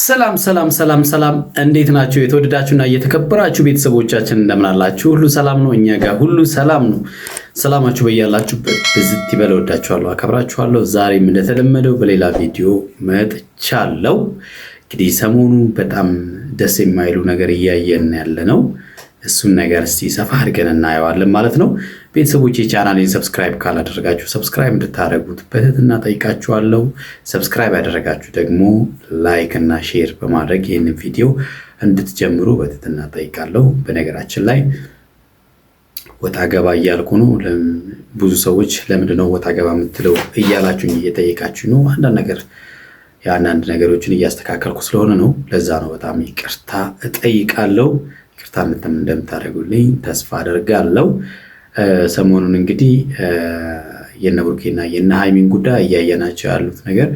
ሰላም ሰላም ሰላም ሰላም እንዴት ናችሁ? የተወደዳችሁና እየተከበራችሁ ቤተሰቦቻችን እንደምን አላችሁ? ሁሉ ሰላም ነው? እኛ ጋር ሁሉ ሰላም ነው። ሰላማችሁ በያላችሁበት ብዝት ይበል። ወዳችኋለሁ፣ አከብራችኋለሁ። ዛሬም እንደተለመደው በሌላ ቪዲዮ መጥቻለሁ። እንግዲህ ሰሞኑ በጣም ደስ የማይሉ ነገር እያየን ያለ ነው። እሱን ነገር እስቲ ሰፋ አድርገን እናየዋለን ማለት ነው። ቤተሰቦች ቻናሌን ሰብስክራይብ ካላደረጋችሁ ሰብስክራይብ እንድታደርጉት በትህትና ጠይቃችኋለሁ። ሰብስክራይብ ያደረጋችሁ ደግሞ ላይክ እና ሼር በማድረግ ይህንን ቪዲዮ እንድትጀምሩ በትህትና ጠይቃለሁ። በነገራችን ላይ ወጣ ገባ እያልኩ ነው። ብዙ ሰዎች ለምንድነው ወጣ ገባ የምትለው እያላችሁኝ እየጠየቃችሁ ነው። አንዳንድ ነገሮችን እያስተካከልኩ ስለሆነ ነው። ለዛ ነው። በጣም ይቅርታ እጠይቃለሁ። ይቅርታ እንደምታደርጉልኝ ተስፋ አደርጋለሁ። ሰሞኑን እንግዲህ የነ ብሩኬና የነ ሃይሚን ጉዳይ እያየናቸው ያሉት ነገር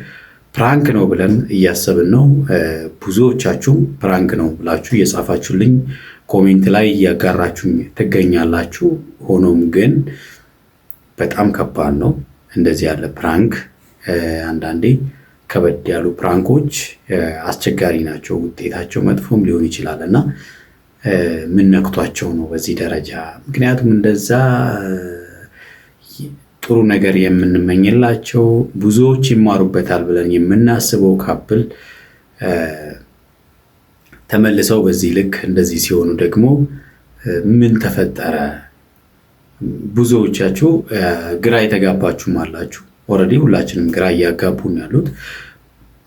ፕራንክ ነው ብለን እያሰብን ነው። ብዙዎቻችሁ ፕራንክ ነው ብላችሁ እየጻፋችሁልኝ ኮሜንት ላይ እያጋራችሁኝ ትገኛላችሁ። ሆኖም ግን በጣም ከባድ ነው እንደዚህ ያለ ፕራንክ። አንዳንዴ ከበድ ያሉ ፕራንኮች አስቸጋሪ ናቸው። ውጤታቸው መጥፎም ሊሆን ይችላል እና ምን ነክቷቸው ነው በዚህ ደረጃ? ምክንያቱም እንደዛ ጥሩ ነገር የምንመኝላቸው ብዙዎች ይማሩበታል ብለን የምናስበው ካፕል ተመልሰው በዚህ ልክ እንደዚህ ሲሆኑ ደግሞ ምን ተፈጠረ? ብዙዎቻችሁ ግራ የተጋባችሁም አላችሁ። ኦልሬዲ ሁላችንም ግራ እያጋቡን ያሉት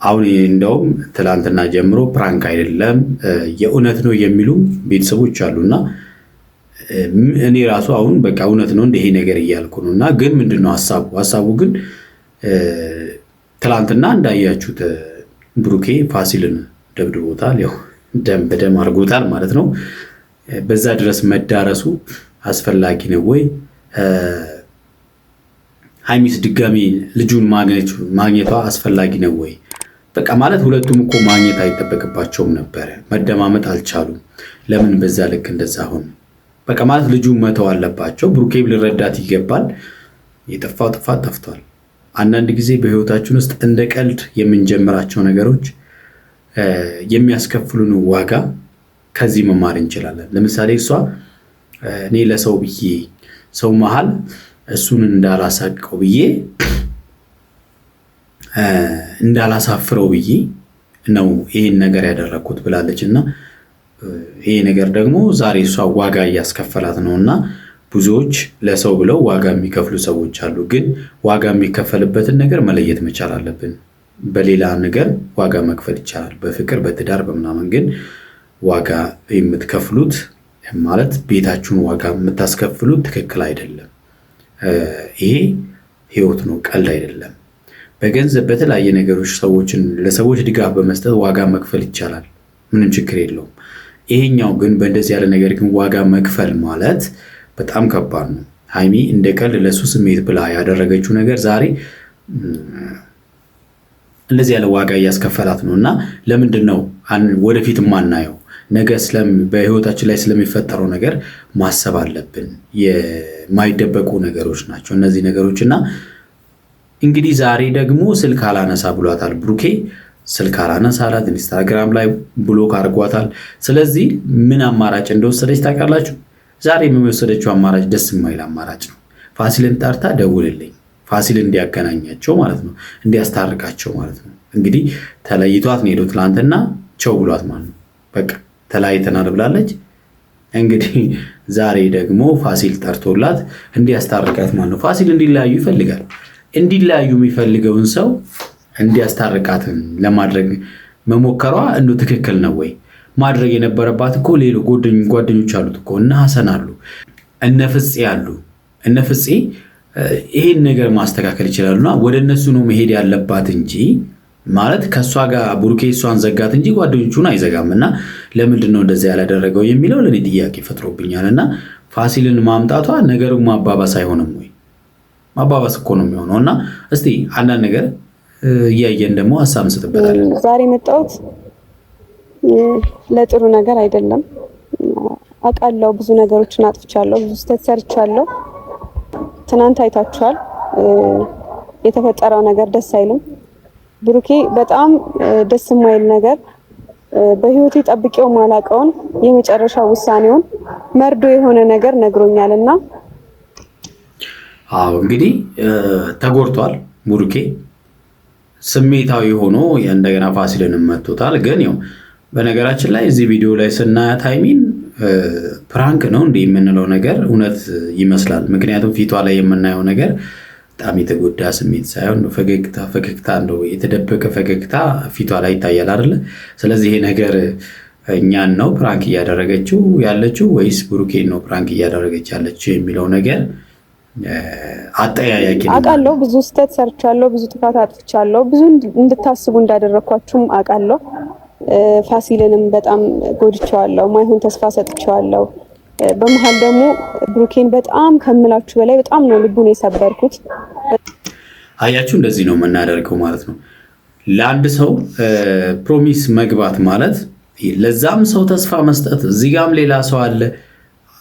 አሁን እንደውም ትላንትና ጀምሮ ፕራንክ አይደለም የእውነት ነው የሚሉ ቤተሰቦች አሉና እኔ ራሱ አሁን በቃ እውነት ነው ይሄ ነገር እያልኩ ነው። እና ግን ምንድነው ሐሳቡ ግን ትላንትና እንዳያችሁት ብሩኬ ፋሲልን ደብድቦታል። ያው ደም በደም አድርጎታል ማለት ነው። በዛ ድረስ መዳረሱ አስፈላጊ ነው ወይ? ሃይሚስ ድጋሚ ልጁን ማግኘቷ አስፈላጊ ነው ወይ? በቃ ማለት ሁለቱም እኮ ማግኘት አይጠበቅባቸውም ነበረ። መደማመጥ አልቻሉም። ለምን በዛ ልክ እንደዛ ሆነ? በቃ ማለት ልጁን መተው አለባቸው። ብሩኬም ልረዳት ይገባል። የጠፋው ጥፋት ጠፍቷል። አንዳንድ ጊዜ በህይወታችን ውስጥ እንደ ቀልድ የምንጀምራቸው ነገሮች የሚያስከፍሉን ዋጋ ከዚህ መማር እንችላለን። ለምሳሌ እሷ እኔ ለሰው ብዬ ሰው መሃል እሱን እንዳላሳቀው ብዬ እንዳላሳፍረው ብዬ ነው ይሄን ነገር ያደረኩት ብላለች። እና ይሄ ነገር ደግሞ ዛሬ እሷ ዋጋ እያስከፈላት ነውና ብዙዎች ለሰው ብለው ዋጋ የሚከፍሉ ሰዎች አሉ። ግን ዋጋ የሚከፈልበትን ነገር መለየት መቻል አለብን። በሌላ ነገር ዋጋ መክፈል ይቻላል፣ በፍቅር በትዳር በምናምን። ግን ዋጋ የምትከፍሉት ማለት ቤታችሁን ዋጋ የምታስከፍሉት ትክክል አይደለም። ይሄ ህይወት ነው፣ ቀልድ አይደለም። በገንዘብ በተለያየ ነገሮች ለሰዎች ድጋፍ በመስጠት ዋጋ መክፈል ይቻላል፣ ምንም ችግር የለውም። ይሄኛው ግን በእንደዚህ ያለ ነገር ግን ዋጋ መክፈል ማለት በጣም ከባድ ነው። ሃይሚ እንደ ቀልድ ለሱ ስሜት ብላ ያደረገችው ነገር ዛሬ እንደዚህ ያለ ዋጋ እያስከፈላት ነው። እና ለምንድን ነው ወደፊት ማናየው ነገ በህይወታችን ላይ ስለሚፈጠረው ነገር ማሰብ አለብን። የማይደበቁ ነገሮች ናቸው እነዚህ ነገሮች። እና እንግዲህ ዛሬ ደግሞ ስልክ አላነሳ ብሏታል ብሩኬ። ስልክ አላነሳ አላት። ኢንስታግራም ላይ ብሎክ አድርጓታል። ስለዚህ ምን አማራጭ እንደወሰደች ታውቃላችሁ? ዛሬ የወሰደችው አማራጭ ደስ የማይል አማራጭ ነው። ፋሲልን ጠርታ ደውልልኝ፣ ፋሲል እንዲያገናኛቸው ማለት ነው፣ እንዲያስታርቃቸው ማለት ነው። እንግዲህ ተለይቷት ነው ሄዶ ትላንትና ቸው ብሏት ማለት ነው። በቃ ተለያይተናል ብላለች። እንግዲህ ዛሬ ደግሞ ፋሲል ጠርቶላት እንዲያስታርቃት ማለት ነው። ፋሲል እንዲለያዩ ይፈልጋል። እንዲለያዩ የሚፈልገውን ሰው እንዲያስታርቃትን ለማድረግ መሞከሯ እንደው ትክክል ነው ወይ? ማድረግ የነበረባት እኮ ሌሎች ጓደኞች አሉት እኮ እነ ሐሰን አሉ፣ እነ ፍፄ አሉ። እነ ፍፄ ይሄን ነገር ማስተካከል ይችላሉና ወደ እነሱ ነው መሄድ ያለባት እንጂ ማለት ከሷ ጋር ብሩኬ እሷን ዘጋት እንጂ ጓደኞቹን አይዘጋም። እና ለምንድን ነው እንደዛ ያላደረገው የሚለው ለኔ ጥያቄ ፈጥሮብኛል። እና ፋሲልን ማምጣቷ ነገሩን ማባባስ አይሆንም ወይ? ማባባስ እኮ ነው የሚሆነው። እና እስቲ አንዳንድ ነገር እያየን ደግሞ ሀሳብ እንሰጥበታለን። ዛሬ መጣሁት ለጥሩ ነገር አይደለም። አውቃለሁ፣ ብዙ ነገሮችን አጥፍቻለሁ፣ ብዙ ስህተት ሰርቻለሁ። ትናንት አይታችኋል። የተፈጠረው ነገር ደስ አይልም። ብሩኬ በጣም ደስ የማይል ነገር በህይወቴ ጠብቄው ማላቀውን የመጨረሻ ውሳኔውን መርዶ የሆነ ነገር ነግሮኛልና አዎ እንግዲህ ተጎድቷል ቡሩኬ ስሜታዊ ሆኖ እንደገና ፋሲልን መጥቶታል። ግን ያው በነገራችን ላይ እዚህ ቪዲዮ ላይ ስናያት ሃይሚን ፕራንክ ነው እንዴ የምንለው ነገር እውነት ይመስላል። ምክንያቱም ፊቷ ላይ የምናየው ነገር በጣም የተጎዳ ስሜት ሳይሆን ፈገግታ እንደው የተደበቀ ፈገግታ ፊቷ ላይ ይታያል አይደለ? ስለዚህ ይሄ ነገር እኛን ነው ፕራንክ እያደረገችው ያለችው ወይስ ብሩኬን ነው ፕራንክ እያደረገች ያለችው የሚለው ነገር አጠያያቂ ነው። አውቃለሁ ብዙ ስህተት ሰርቻለሁ፣ ብዙ ጥፋት አጥፍቻለሁ፣ ብዙ እንድታስቡ እንዳደረኳችሁም አውቃለሁ። ፋሲልንም በጣም ጎድቼዋለሁ፣ ማይሆን ተስፋ ሰጥቼዋለሁ። በመሀል ደግሞ ብሩኬን በጣም ከምላችሁ በላይ በጣም ነው ልቡን የሰበርኩት። አያችሁ፣ እንደዚህ ነው የምናደርገው ማለት ነው። ለአንድ ሰው ፕሮሚስ መግባት ማለት ለዛም ሰው ተስፋ መስጠት። እዚህ ጋም ሌላ ሰው አለ።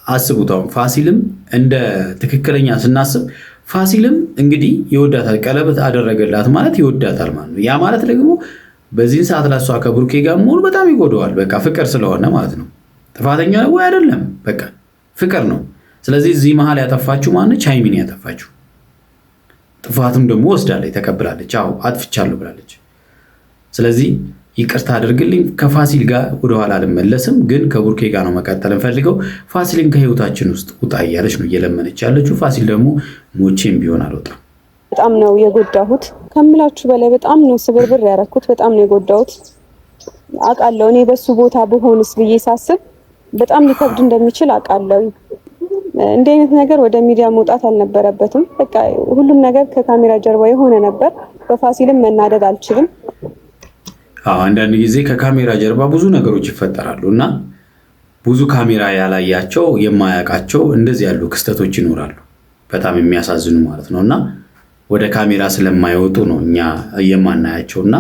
አስቡት። አሁን ፋሲልም እንደ ትክክለኛ ስናስብ ፋሲልም እንግዲህ ይወዳታል። ቀለበት አደረገላት ማለት ይወዳታል ማለት ነው። ያ ማለት ደግሞ በዚህን ሰዓት ላይ እሷ ከብሩኬ ጋር መሆኑ በጣም ይጎደዋል። በቃ ፍቅር ስለሆነ ማለት ነው። ጥፋተኛ ነው ወይ አይደለም? በቃ ፍቅር ነው። ስለዚህ እዚህ መሀል ያጠፋችሁ ማነች? ሃይሚን ያጠፋችሁ። ጥፋትም ደግሞ ወስዳለች፣ ተቀብላለች። አዎ አጥፍቻለሁ ብላለች። ስለዚህ ይቅርታ አድርግልኝ፣ ከፋሲል ጋር ወደኋላ አልመለስም፣ ግን ከቡርኬ ጋር ነው መቀጠል እንፈልገው። ፋሲልን ከህይወታችን ውስጥ ውጣ እያለች ነው እየለመነች ያለችው። ፋሲል ደግሞ ሞቼም ቢሆን አልወጣም። በጣም ነው የጎዳሁት ከምላችሁ በላይ በጣም ነው ስብርብር ያደረኩት። በጣም ነው የጎዳሁት አውቃለሁ። እኔ በሱ ቦታ ብሆንስ ብዬ ሳስብ በጣም ሊከብድ እንደሚችል አውቃለሁ። እንዲህ አይነት ነገር ወደ ሚዲያ መውጣት አልነበረበትም። በቃ ሁሉም ነገር ከካሜራ ጀርባ የሆነ ነበር። በፋሲልም መናደድ አልችልም። አንዳንድ ጊዜ ከካሜራ ጀርባ ብዙ ነገሮች ይፈጠራሉ እና ብዙ ካሜራ ያላያቸው የማያውቃቸው እንደዚህ ያሉ ክስተቶች ይኖራሉ። በጣም የሚያሳዝኑ ማለት ነው እና ወደ ካሜራ ስለማይወጡ ነው እኛ የማናያቸው እና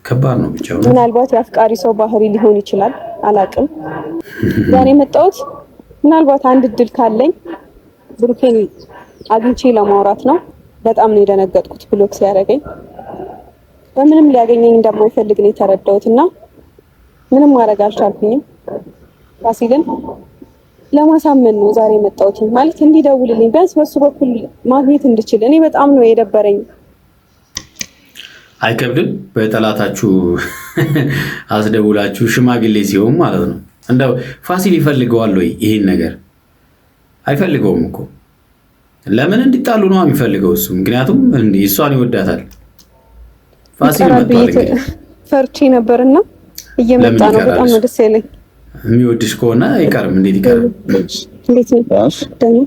ከባድ ነው። ብቻ ምናልባት የአፍቃሪ ሰው ባህሪ ሊሆን ይችላል፣ አላውቅም። ዛሬ የመጣሁት ምናልባት አንድ እድል ካለኝ ብሩኬን አግኝቼ ለማውራት ነው። በጣም ነው የደነገጥኩት ብሎክ ሲያደርገኝ። በምንም ሊያገኘኝ እንደማይፈልግ ነው የተረዳሁት እና ምንም ማድረግ አልቻልኩኝም። ፋሲልን ለማሳመን ነው ዛሬ የመጣሁት፣ ማለት እንዲደውልልኝ ቢያንስ በሱ በኩል ማግኘት እንድችል። እኔ በጣም ነው የደበረኝ። አይከብድም? በጠላታችሁ አስደውላችሁ ሽማግሌ ሲሆን ማለት ነው። እንደው ፋሲል ይፈልገዋል ወይ ይሄን ነገር? አይፈልገውም እኮ። ለምን እንዲጣሉ ነው የሚፈልገው እሱ? ምክንያቱም እንዲህ እሷን ይወዳታል። ፋሲል መጥቷል። ፈርቼ ነበርና እየመጣ ነው። በጣም ነው ደስ ያለኝ። የሚወድሽ ከሆነ አይቀርም። እንዴት ይቀርም? እንዴት ነው? ደህና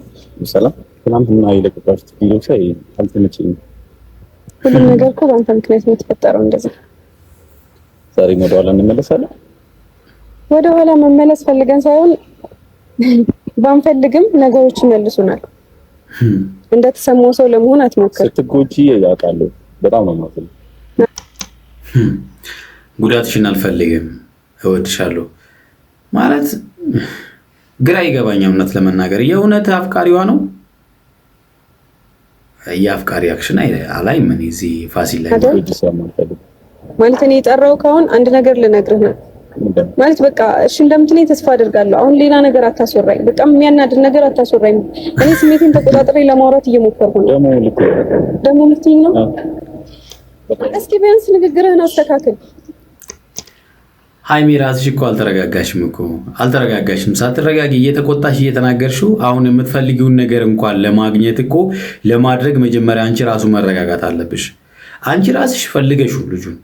ሰላም። ትናንትና የለቀቃችሁት ቪዲዮ ሳይ አልተመቸኝም። ሁሉም ነገር እኮ በአንተ ምክንያት ነው የተፈጠረው። እንደዚህ ዛሬ ወደኋላ እንመለሳለን። ወደኋላ መመለስ ፈልገን ሳይሆን ባንፈልግም ነገሮች ይመልሱናል። እንደተሰማው ሰው ለመሆን አትሞክር። ስትጎጂ ያውቃለሁ። በጣም ነው ማለት ነው። ጉዳትሽን አልፈልግም፣ እወድሻለሁ ማለት ግራ ይገባኛል። እውነት ለመናገር የእውነት አፍቃሪዋ ነው። የአፍቃሪ አክሽን አላይ ምን እዚህ ፋሲል ላይ ማለት እኔ የጠራው ካሁን አንድ ነገር ልነግርህ ነው ማለት በቃ እሺ እንደምትለኝ ተስፋ አደርጋለሁ። አሁን ሌላ ነገር አታስወራኝ፣ በጣም የሚያናድድ ነገር አታስወራኝ። እኔ ስሜቴን ተቆጣጥሬ ለማውራት እየሞከርኩ ነው። ደግሞ ምትይኝ ነው። እስኪ ቢያንስ ንግግርህን አስተካክል። ሃይሚ ራስሽ እኮ አልተረጋጋሽም። ሳትረጋጊ እየተቆጣሽ እየተናገርሽው አሁን የምትፈልጊውን ነገር እንኳን ለማግኘት እኮ ለማድረግ መጀመሪያ አንቺ ራሱ መረጋጋት አለብሽ። አንቺ ራስሽ ፈልገሽው ልጁን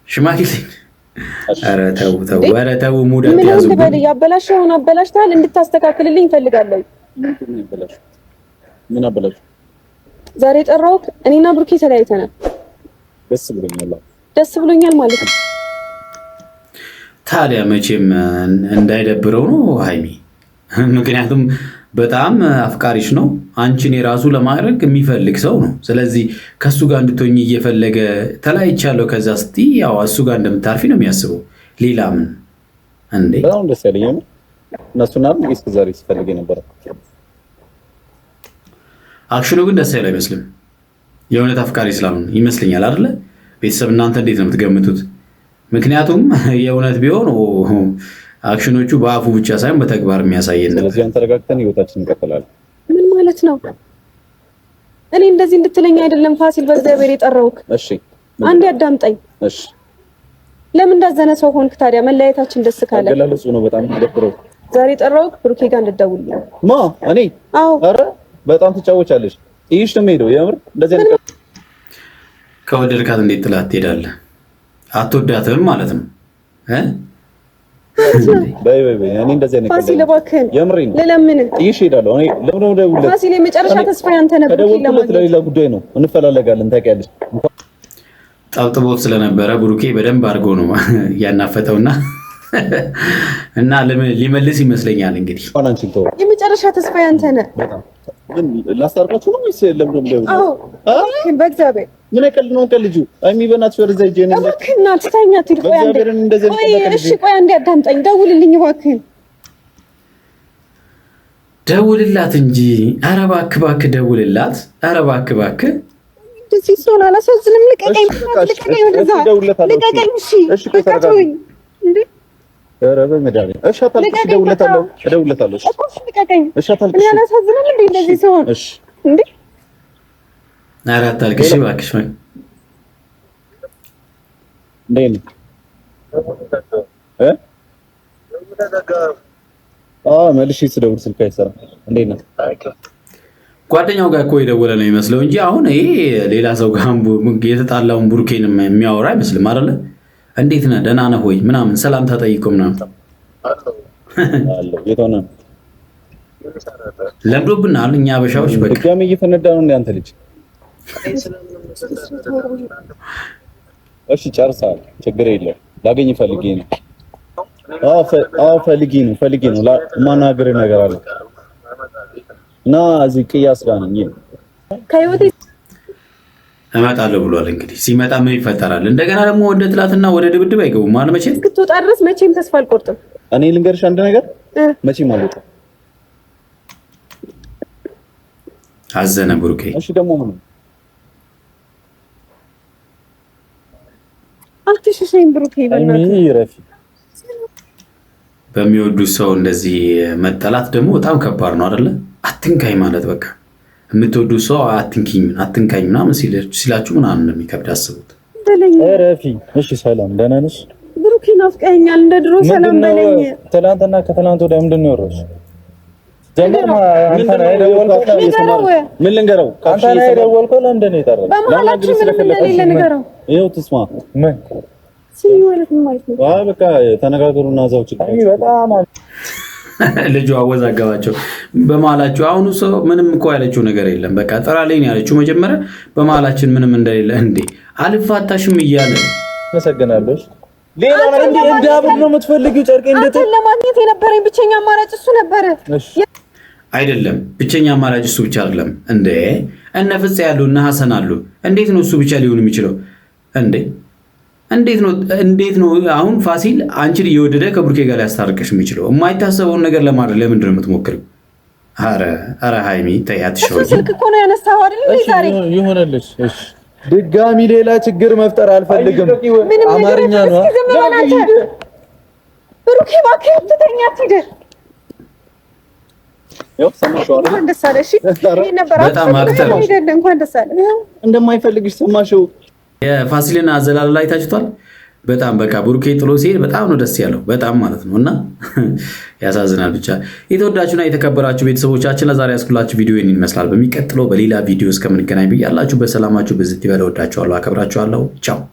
ሽማግሌ ኧረ ተው ሙደት ያዙ። ምን በል ያበላሽውን አበላሽታል። እንድታስተካክልልኝ እፈልጋለሁ። ምን አበላሽ? ዛሬ ጠራሁት። እኔና ብሩኬ ተለያይተናል። ደስ ብሎኛል ማለት ነው። ታዲያ መቼም እንዳይደብረው ነው ሃይሚ። ምክንያቱም በጣም አፍቃሪሽ ነው። አንቺን የራሱ ለማድረግ የሚፈልግ ሰው ነው። ስለዚህ ከሱ ጋር እንድትሆኚ እየፈለገ ተለያይቻለሁ ከዛ ስትይ ያው እሱ ጋር እንደምታርፊ ነው የሚያስበው። ሌላ ምን እንዴ? በጣም ደስ ያለኝ ነው። እነሱና እስከ ዛሬ ሲፈልግ ነበር። አክሽኑ ግን ደስ ያለው አይመስልም። የእውነት አፍቃሪ ስላልሆነ ይመስለኛል አይደለ? ቤተሰብ እናንተ እንዴት ነው የምትገምቱት? ምክንያቱም የእውነት ቢሆን አክሽኖቹ በአፉ ብቻ ሳይሆን በተግባር የሚያሳየን ነው። ስለዚህ ተረጋግተን ህይወታችንን እንቀጥላለን። ምን ማለት ነው? እኔ እንደዚህ እንድትለኝ አይደለም ፋሲል፣ በእግዚአብሔር የጠራሁህ። እሺ አንዴ አዳምጠኝ። እሺ ለምን እንዳዘነ ሰው ሆንክ ታዲያ? መለያየታችን ደስ ካለ አገላለጹ ነው በጣም ደብረው። ዛሬ ጠራሁህ ብሩኬ ጋር እንድትደውልልኝ። እኔ? አዎ። ኧረ በጣም ትጫወቻለሽ። ይሄሽ ነው የምሄደው። የምር እንደዚህ አይነት ከወደድካት እንዴት ጥላት ትሄዳለህ? አትወዳትም ማለት ነው እ በይ እኔ እንደዚህ አይነት ፋሲል እባክህን የምሬን ለምን ይሄሽ ሄዳለሁ። እኔ ለምን ደውልለት? ፋሲል የመጨረሻ ተስፋ ያንተ ነበር። ከደውልለት ለሌላ ጉዳይ ነው እንፈላለጋለን። ታውቂያለሽ ጠብጥቦት ስለነበረ ብሩኬ በደንብ አድርጎ ነው ያናፈጠውና እና ሊመልስ ይመስለኛል። እንግዲህ የመጨረሻ ተስፋ ያንተ ነህ። ግን ላስታርቃችሁ ነው ወይስ ለምን ደውልለት? አዎ በእግዚአብሔር ምን አይቀልድ ነው ቀልጁ? አይሚ በእናትሽ ወደዛ ሂጅ። እኔ እባክህ እናትህ ተኛ ትል። ቆይ አንዴ እሺ፣ ቆይ አንዴ አዳምጠኝ። ደውልልኝ እባክህ። ደውልላት እንጂ። ኧረ እባክህ ደውልላት። ኧረ እባክህ እንደዚህ ሲሆን አላሳዝንም። ልቀቀኝ፣ ወደዛ ልቀቀኝ። እሺ ልቀቀኝ እንዴ! ኧረ በመድኃኒዓለም እሺ፣ አታልቅሽ። እደውልለታለሁ። እሺ ልቀቀኝ። እሺ አታልቅሽ። እኔ አላሳዝንም እንዴ እንደዚህ ሲሆን? እሺ እንዴ! ኧረ አታልቅሽ እባክሽ። እንዴት ነው? መልሼ ስደውል ስልክ አይሰራም። እንዴት ነው? ጓደኛው ጋር እኮ የደወለ ነው የሚመስለው እንጂ አሁን ይሄ ሌላ ሰው ጋር የተጣላውን ብሩኬን የሚያወራ አይመስልም አይደለ? እንዴት ነህ ደህና ነህ ወይ ምናምን ሰላምታ ጠይቆ ምናምን አለው። የት ሆነህ? ለምዶብናል እኛ አበሻዎች። በቃ ድጋሜ እየፈነዳ ነው እንደ አንተ ልጅ። እሺ ጨርሰሃል፣ ችግር የለም። ላገኝ ፈልጌ ነው። ፈልጌ ነው ማናገር ነገር አለ እና እዚህ ቅያስ ጋር ነኝ። ከህይወቴ እመጣለሁ ብሏል። እንግዲህ ሲመጣ ምን ይፈጠራል? እንደገና ደግሞ ወደ ጥላትና ወደ ድብድብ አይገቡም ማለት መቼም እስክትወጣ ድረስ መቼም ተስፋ አልቆርጥም። እኔ ልንገርሽ አንድ ነገር፣ መቼም አልወጣም። አዘነ ብሩኬ። እሺ ደግሞ ምን አትሽሽኝ ብሩኬ፣ በእናትህ በሚወዱት ሰው እንደዚህ መጠላት ደግሞ በጣም ከባድ ነው አይደለ? አትንካኝ ማለት በቃ የምትወዱት ሰው አትንካኝ ምናምን ሲላችሁ ምናምን እንደሚከብድ አስቡት። ረፊ እሺ፣ ሰላም ደህና ነሽ? ብሩኬ ናፍቀኸኛል፣ እንደ ድሮ ሰላም በለኝ። ትናንትና ከትናንት ወዲያ ምንድን ነው የወረድሽ? ምን ልንገረው? አንተ ነህ የደወልከው። ለምንድን ነው የጠራኸው? በመሀላችን ምንም እንደሌለ ንገረው። ይኸው ትስማ። ምን በቃ ተነጋገሩና እዛው ችግር በጣም ልጁ አወዛገባቸው በመሀላቸው። አሁኑ ሰው ምንም እኮ ያለችው ነገር የለም። በቃ ጥራልኝ ያለችው መጀመሪያ በመሀላችን ምንም እንደሌለ እንዴ አልፋታሽም እያለ መሰገናለሁ። ሌላ እንዴ እንዳብር ነው የምትፈልጊው? ጨርቄ እንዴት ለማግኘት የነበረኝ ብቸኛ አማራጭ እሱ ነበረ። አይደለም ብቸኛ አማራጭ እሱ ብቻ አይደለም እንዴ እነ ፍፄ ያሉ እነ ሐሰን አሉ። እንዴት ነው እሱ ብቻ ሊሆን የሚችለው እንዴ? እንዴት ነው አሁን ፋሲል አንቺን እየወደደ ከብሩኬ ጋር ሊያስታርቅሽ የሚችለው? የማይታሰበውን ነገር ለማድረግ ለምንድን ነው የምትሞክሪው? ኧረ ሃይሚ ተይ አትሸወጂ። ስልክ እኮ ነው ያነሳው አይደል? ዛሬ ይሆነልሽ። እሺ ድጋሚ ሌላ ችግር መፍጠር አልፈልግም። አማርኛ ነው ብሩኬ፣ እባክህ ትተኛ ትሄድ። ያው ሰማሽው አይደል? እንኳን ደስ አለሽ። ይሄ ነበር በጣም አክተር አይደለም። እንኳን ደስ አለ። እንደማይፈልግሽ ሰማሽው። የፋሲልን አዘላለል ላይ ታጭቷል። በጣም በቃ ብሩኬ ጥሎ ሲሄድ በጣም ነው ደስ ያለው፣ በጣም ማለት ነው። እና ያሳዝናል። ብቻ የተወዳችሁና የተከበራችሁ ቤተሰቦቻችን ለዛሬ ያስኩላችሁ ቪዲዮ ይህን ይመስላል። በሚቀጥለው በሌላ ቪዲዮ እስከምንገናኝ ብያላችሁ በሰላማችሁ ብዝት ይበል። እወዳችኋለሁ፣ አከብራችኋለሁ። ቻው